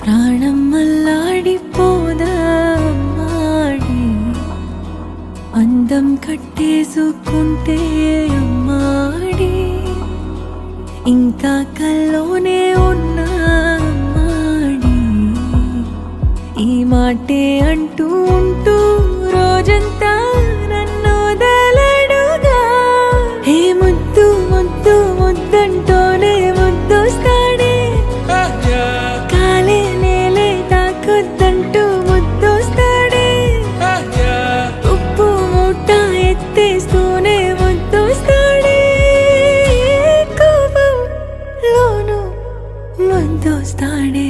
ప్రాణం అల్లాడిపోదా అమ్మాడి, అందం కట్టేసుకుంటే అమ్మాడి, ఇంకా కల్లోనే ఉన్నా అమ్మాడి, ఈ మాటే అంటూ ఉంటూ రోజంతా నన్ను వదలడుగా. హే ముద్దు ముద్దు ముద్దంటూనే ముద్దొస్తాడే, కాలే నేలే తాకొద్దంటూ ముద్దొస్తాడే, ఉప్పు మూట ఎత్తేస్తూనే ముద్దొస్తాడే, కోపంలోనూ ముద్దొస్తాడే.